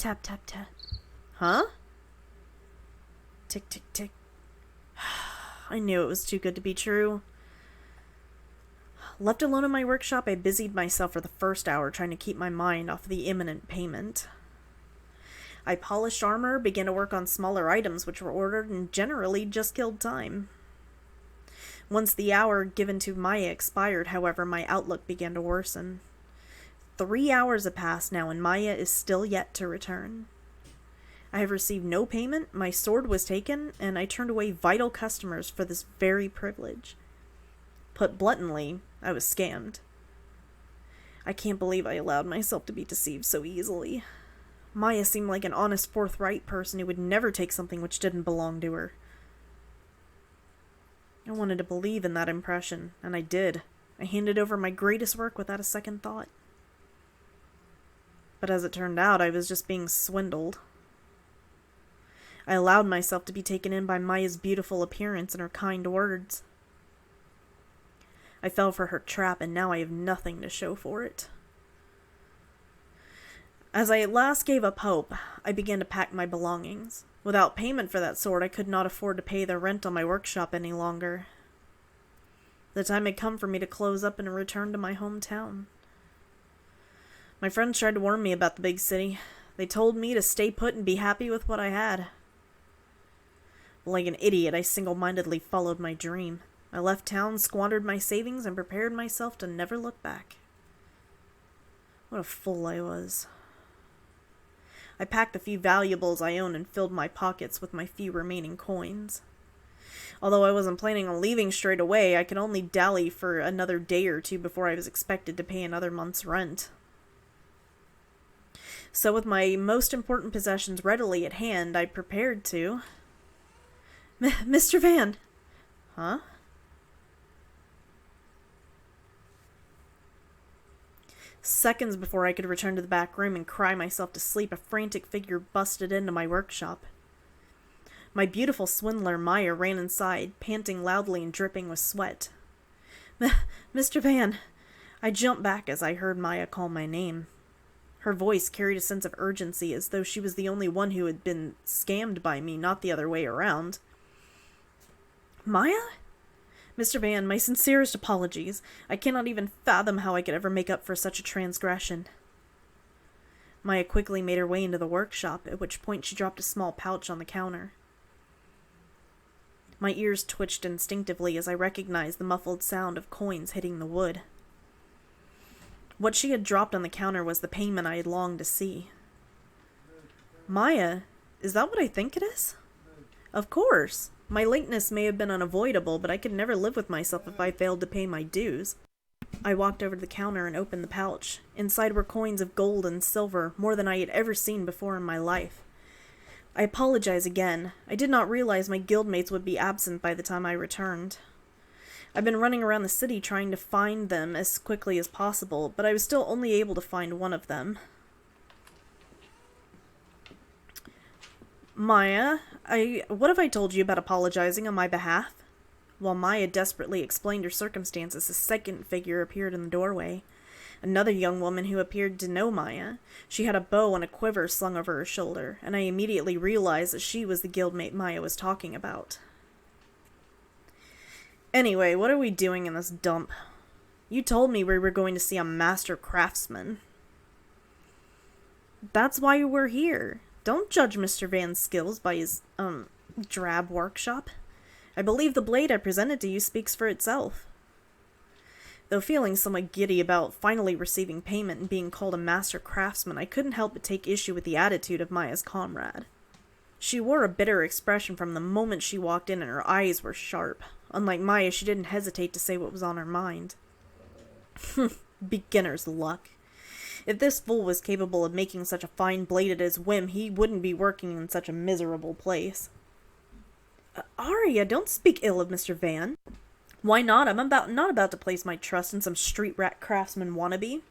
Tap, tap, tap. Huh? Tick, tick, tick. I knew it was too good to be true. Left alone in my workshop, I busied myself for the first hour trying to keep my mind off the imminent payment. I polished armor, began to work on smaller items which were ordered, and generally just killed time. Once the hour given to Maya expired, however, my outlook began to worsen. 3 hours have passed now, and Maya is still yet to return. I have received no payment, my sword was taken, and I turned away vital customers for this very privilege. Put bluntly, I was scammed. I can't believe I allowed myself to be deceived so easily. Maya seemed like an honest, forthright person who would never take something which didn't belong to her. I wanted to believe in that impression, and I did. I handed over my greatest work without a second thought. But as it turned out, I was just being swindled. I allowed myself to be taken in by Maya's beautiful appearance and her kind words. I fell for her trap, and now I have nothing to show for it. As I at last gave up hope, I began to pack my belongings. Without payment for that sword, I could not afford to pay the rent on my workshop any longer. The time had come for me to close up and return to my hometown. My friends tried to warn me about the big city. They told me to stay put and be happy with what I had. Like an idiot, I single-mindedly followed my dream. I left town, squandered my savings, and prepared myself to never look back. What a fool I was. I packed the few valuables I owned and filled my pockets with my few remaining coins. Although I wasn't planning on leaving straight away, I could only dally for another day or two before I was expected to pay another month's rent. So with my most important possessions readily at hand, I prepared to... Mr. Van! Huh? Seconds before I could return to the back room and cry myself to sleep, a frantic figure busted into my workshop. My beautiful swindler, Maya, ran inside, panting loudly and dripping with sweat. Mr. Van! I jumped back as I heard Maya call my name. Her voice carried a sense of urgency, as though she was the only one who had been scammed by me, not the other way around. Maya? Mr. Van, my sincerest apologies. I cannot even fathom how I could ever make up for such a transgression. Maya quickly made her way into the workshop, at which point she dropped a small pouch on the counter. My ears twitched instinctively as I recognized the muffled sound of coins hitting the wood. What she had dropped on the counter was the payment I had longed to see. Maya, is that what I think it is? Of course. My lateness may have been unavoidable, but I could never live with myself if I failed to pay my dues. I walked over to the counter and opened the pouch. Inside were coins of gold and silver, more than I had ever seen before in my life. I apologize again. I did not realize my guildmates would be absent by the time I returned. I've been running around the city trying to find them as quickly as possible, but I was still only able to find one of them. Maya, what have I told you about apologizing on my behalf? While Maya desperately explained her circumstances, a second figure appeared in the doorway. Another young woman who appeared to know Maya. She had a bow and a quiver slung over her shoulder, and I immediately realized that she was the guildmate Maya was talking about. Anyway, what are we doing in this dump? You told me we were going to see a master craftsman. That's why we're here. Don't judge Mr. Van's skills by his, drab workshop. I believe the blade I presented to you speaks for itself. Though feeling somewhat giddy about finally receiving payment and being called a master craftsman, I couldn't help but take issue with the attitude of Maya's comrade. She wore a bitter expression from the moment she walked in, and her eyes were sharp. Unlike Maya, she didn't hesitate to say what was on her mind. Beginner's luck. If this fool was capable of making such a fine blade at his whim, he wouldn't be working in such a miserable place. Arya, don't speak ill of Mr. Van. Why not? I'm not about to place my trust in some street rat craftsman wannabe.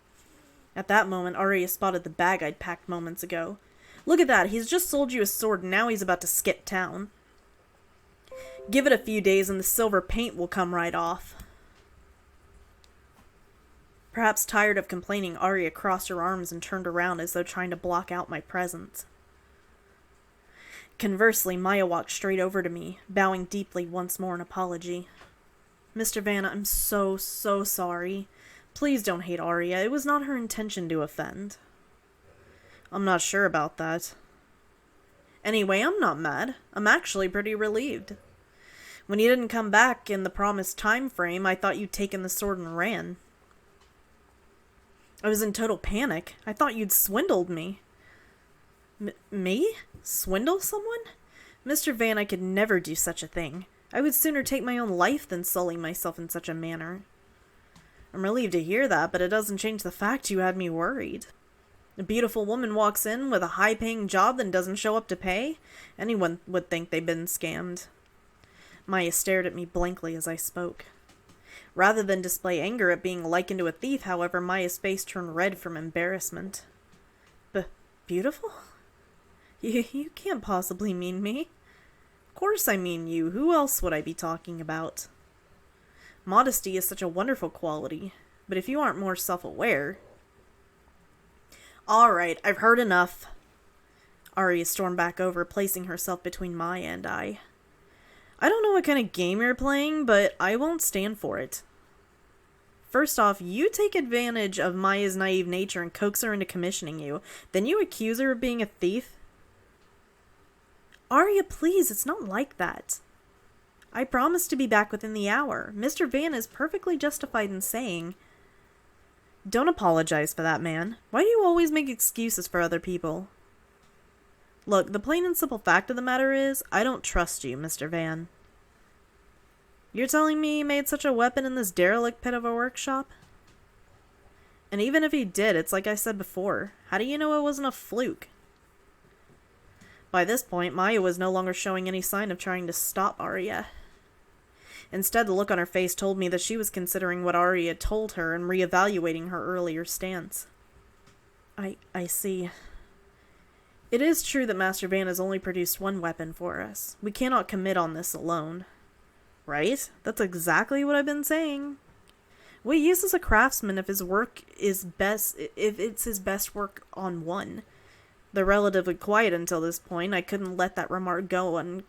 At that moment, Arya spotted the bag I'd packed moments ago. Look at that, he's just sold you a sword and now he's about to skip town. Give it a few days and the silver paint will come right off. Perhaps tired of complaining, Arya crossed her arms and turned around as though trying to block out my presence. Conversely, Maya walked straight over to me, bowing deeply once more in apology. Mr. Vanna, I'm so sorry. Please don't hate Arya. It was not her intention to offend. I'm not sure about that. Anyway, I'm not mad. I'm actually pretty relieved. When you didn't come back in the promised time frame, I thought you'd taken the sword and ran. I was in total panic. I thought you'd swindled me. Me? Swindle someone? Mr. Vanna could never do such a thing. I would sooner take my own life than sully myself in such a manner. I'm relieved to hear that, but it doesn't change the fact you had me worried. A beautiful woman walks in with a high-paying job and doesn't show up to pay? Anyone would think they've been scammed. Maya stared at me blankly as I spoke. Rather than display anger at being likened to a thief, however, Maya's face turned red from embarrassment. Beautiful? You can't possibly mean me. Of course I mean you. Who else would I be talking about? Modesty is such a wonderful quality, but if you aren't more self-aware... Alright, I've heard enough. Arya stormed back over, placing herself between Maya and I. I don't know what kind of game you're playing, but I won't stand for it. First off, you take advantage of Maya's naive nature and coax her into commissioning you. Then you accuse her of being a thief? Arya, please, it's not like that. I promise to be back within the hour. Mr. Vanna is perfectly justified in saying... Don't apologize for that, man. Why do you always make excuses for other people? Look, the plain and simple fact of the matter is, I don't trust you, Mr. Van. You're telling me he made such a weapon in this derelict pit of a workshop? And even if he did, it's like I said before. How do you know it wasn't a fluke? By this point, Maya was no longer showing any sign of trying to stop Arya. Instead, the look on her face told me that she was considering what Arya had told her and reevaluating her earlier stance. I see. It is true that Master Van has only produced one weapon for us. We cannot commit on this alone. Right? That's exactly what I've been saying. What use is a craftsman if his work is if it's his best work on one? They're relatively quiet until this point. I couldn't let that remark go on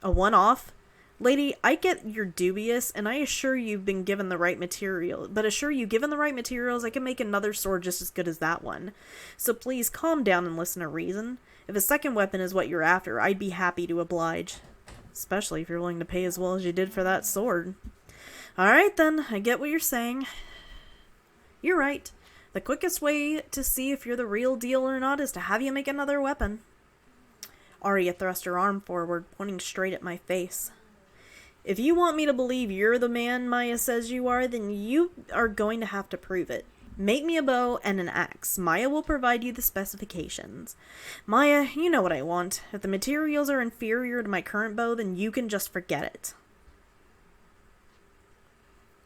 a one-off. Lady, I get you're dubious, and I assure you've been given the right material. But assure you, given the right materials, I can make another sword just as good as that one. So please, calm down and listen to reason. If a second weapon is what you're after, I'd be happy to oblige. Especially if you're willing to pay as well as you did for that sword. Alright then, I get what you're saying. You're right. The quickest way to see if you're the real deal or not is to have you make another weapon. Arya thrust her arm forward, pointing straight at my face. If you want me to believe you're the man Maya says you are, then you are going to have to prove it. Make me a bow and an axe. Maya will provide you the specifications. Maya, you know what I want. If the materials are inferior to my current bow, then you can just forget it.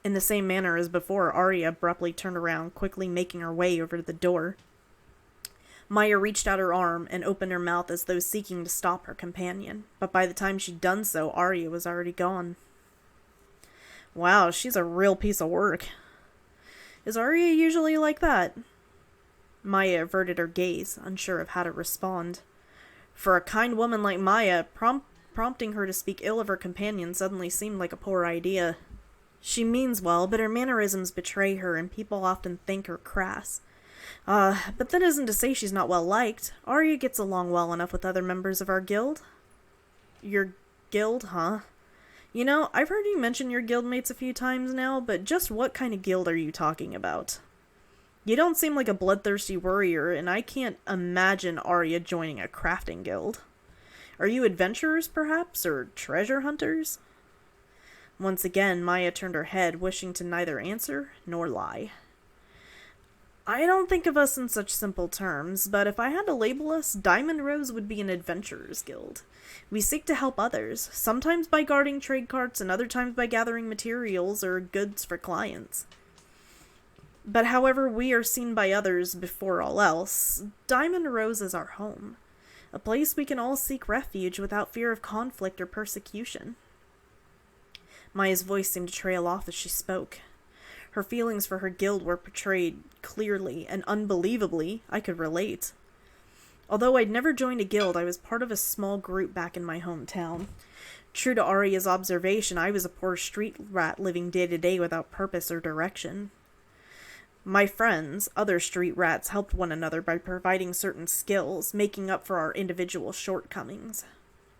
In the same manner as before, Arya abruptly turned around, quickly making her way over to the door. Maya reached out her arm and opened her mouth as though seeking to stop her companion, but by the time she'd done so, Arya was already gone. Wow, she's a real piece of work. Is Arya usually like that? Maya averted her gaze, unsure of how to respond. For a kind woman like Maya, prompting her to speak ill of her companion suddenly seemed like a poor idea. She means well, but her mannerisms betray her, and people often think her crass. But that isn't to say she's not well liked. Arya gets along well enough with other members of our guild. Your guild, huh? You know, I've heard you mention your guildmates a few times now, but just what kind of guild are you talking about? You don't seem like a bloodthirsty warrior, and I can't imagine Arya joining a crafting guild. Are you adventurers, perhaps, or treasure hunters? Once again, Maya turned her head, wishing to neither answer nor lie. I don't think of us in such simple terms, but if I had to label us, Diamond Rose would be an adventurer's guild. We seek to help others, sometimes by guarding trade carts and other times by gathering materials or goods for clients. But however we are seen by others before all else, Diamond Rose is our home, a place we can all seek refuge without fear of conflict or persecution. Maya's voice seemed to trail off as she spoke. Her feelings for her guild were portrayed clearly, and unbelievably, I could relate. Although I'd never joined a guild, I was part of a small group back in my hometown. True to Arya's observation, I was a poor street rat living day to day without purpose or direction. My friends, other street rats, helped one another by providing certain skills, making up for our individual shortcomings.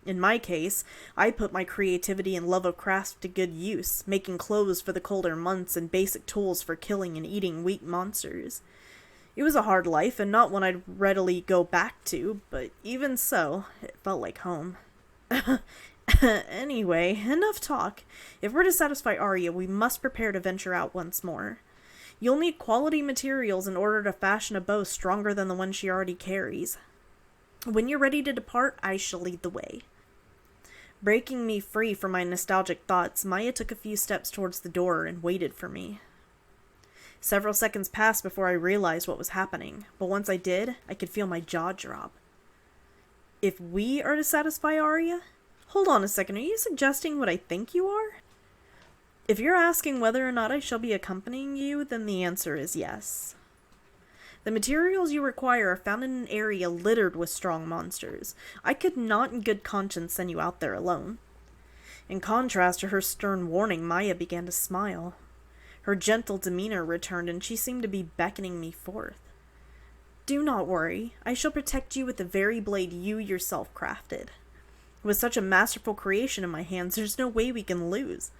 In my case, I put my creativity and love of craft to good use, making clothes for the colder months and basic tools for killing and eating weak monsters. It was a hard life and not one I'd readily go back to, but even so, it felt like home. Anyway, enough talk. If we're to satisfy Arya, we must prepare to venture out once more. You'll need quality materials in order to fashion a bow stronger than the one she already carries. When you're ready to depart, I shall lead the way. Breaking me free from my nostalgic thoughts, Maya took a few steps towards the door and waited for me. Several seconds passed before I realized what was happening, but once I did, I could feel my jaw drop. If we are to satisfy Arya? Hold on a second, are you suggesting what I think you are? If you're asking whether or not I shall be accompanying you, then the answer is yes. The materials you require are found in an area littered with strong monsters. I could not in good conscience send you out there alone. In contrast to her stern warning, Maya began to smile. Her gentle demeanor returned, and she seemed to be beckoning me forth. Do not worry. I shall protect you with the very blade you yourself crafted. With such a masterful creation in my hands, there's no way we can lose.